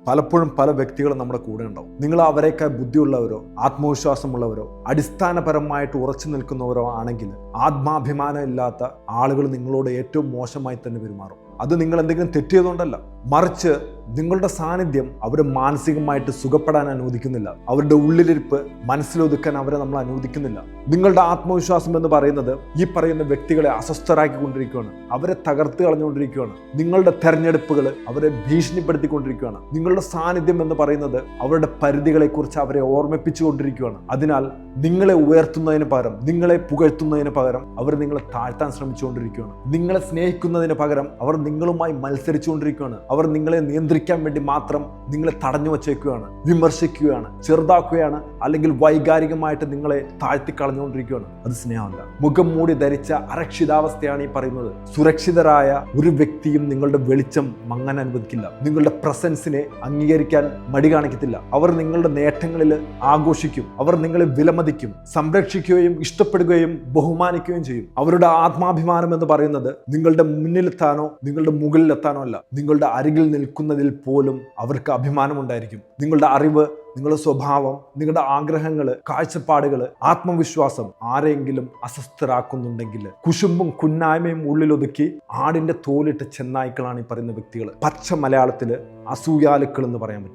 പലപ്പോഴും പല വ്യക്തികളും നമ്മുടെ കൂടെ ഉണ്ടാവും. നിങ്ങൾ അവരെക്കാൾ ബുദ്ധിയുള്ളവരോ ആത്മവിശ്വാസമുള്ളവരോ അടിസ്ഥാനപരമായിട്ട് ഉറച്ചു നിൽക്കുന്നവരോ ആണെങ്കിൽ ആത്മാഭിമാനം ഇല്ലാത്ത ആളുകൾ നിങ്ങളോട് ഏറ്റവും മോശമായി തന്നെ പെരുമാറും. അത് നിങ്ങൾ എന്തെങ്കിലും തെറ്റിയതുകൊണ്ടല്ല, മറിച്ച് നിങ്ങളുടെ സാന്നിധ്യം അവരെ മാനസികമായിട്ട് സുഖപ്പെടാൻ അനുവദിക്കുന്നില്ല. അവരുടെ ഉള്ളിലിരിപ്പ് മനസ്സിലൊതുക്കാൻ അവരെ നമ്മൾ അനുവദിക്കുന്നില്ല. നിങ്ങളുടെ ആത്മവിശ്വാസം എന്ന് പറയുന്നത് ഈ പറയുന്ന വ്യക്തികളെ അസ്വസ്ഥരാക്കിക്കൊണ്ടിരിക്കുകയാണ്, അവരെ തകർത്ത് കളഞ്ഞുകൊണ്ടിരിക്കുകയാണ്. നിങ്ങളുടെ തെരഞ്ഞെടുപ്പുകൾ അവരെ ഭീഷണിപ്പെടുത്തിക്കൊണ്ടിരിക്കുകയാണ്. നിങ്ങളുടെ സാന്നിധ്യം എന്ന് പറയുന്നത് അവരുടെ പരിധികളെക്കുറിച്ച് അവരെ ഓർമ്മിപ്പിച്ചുകൊണ്ടിരിക്കുകയാണ്. അതിനാൽ നിങ്ങളെ ഉയർത്തുന്നതിന് പകരം, നിങ്ങളെ പുകഴ്ത്തുന്നതിന് പകരം അവർ നിങ്ങളെ താഴ്ത്താൻ ശ്രമിച്ചുകൊണ്ടിരിക്കുകയാണ്. നിങ്ങളെ സ്നേഹിക്കുന്നതിന് പകരം അവർ നിങ്ങളുമായി മത്സരിച്ചുകൊണ്ടിരിക്കുകയാണ്. അവർ നിങ്ങളെ നിയന്ത്രിക്കാൻ വേണ്ടി മാത്രം നിങ്ങളെ തടഞ്ഞു വച്ചേക്കുകയാണ്, വിമർശിക്കുകയാണ്, ചെറുതാക്കുകയാണ്, അല്ലെങ്കിൽ വൈകാരികമായിട്ട് നിങ്ങളെ താഴ്ത്തിക്കളഞ്ഞുകൊണ്ടിരിക്കുകയാണ്. അത് സ്നേഹമല്ല. മുഖം മൂടി ധരിച്ച അരക്ഷിതാവസ്ഥയാണ് ഈ പറയുന്നത്. സുരക്ഷിതരായ ഒരു വ്യക്തിയും നിങ്ങളുടെ വെളിച്ചം മങ്ങാൻ അനുവദിക്കില്ല. നിങ്ങളുടെ പ്രസൻസിനെ അംഗീകരിക്കാൻ മടി കാണിക്കത്തില്ല. അവർ നിങ്ങളുടെ നേട്ടങ്ങളിൽ ആഘോഷിക്കും. അവർ നിങ്ങളെ വിലമതിക്കും, സംരക്ഷിക്കുകയും ഇഷ്ടപ്പെടുകയും ബഹുമാനിക്കുകയും ചെയ്യും. അവരുടെ ആത്മാഭിമാനം എന്ന് പറയുന്നത് നിങ്ങളുടെ മുന്നിലെത്താനോ നിങ്ങളുടെ മുകളിലെത്താനോ അല്ല, നിങ്ങളുടെ അരികിൽ നിൽക്കുന്നതിൽ പോലും അവർക്ക് അഭിമാനമുണ്ടായിരിക്കും. നിങ്ങളുടെ അറിവ്, നിങ്ങളുടെ സ്വഭാവം, നിങ്ങളുടെ ആഗ്രഹങ്ങൾ, കാഴ്ചപ്പാടുകൾ, ആത്മവിശ്വാസം ആരെങ്കിലും അസ്വസ്ഥരാക്കുന്നുണ്ടെങ്കിൽ കുശുമ്പും കുന്നായ്മയും ഉള്ളിലൊതുക്കി ആടിന്റെ തോലിട്ട് ചെന്നായ്ക്കളാണ് ഈ പറയുന്ന വ്യക്തികൾ. പച്ച മലയാളത്തിൽ അസൂയാലുക്കൾ എന്ന് പറയാൻ പറ്റും.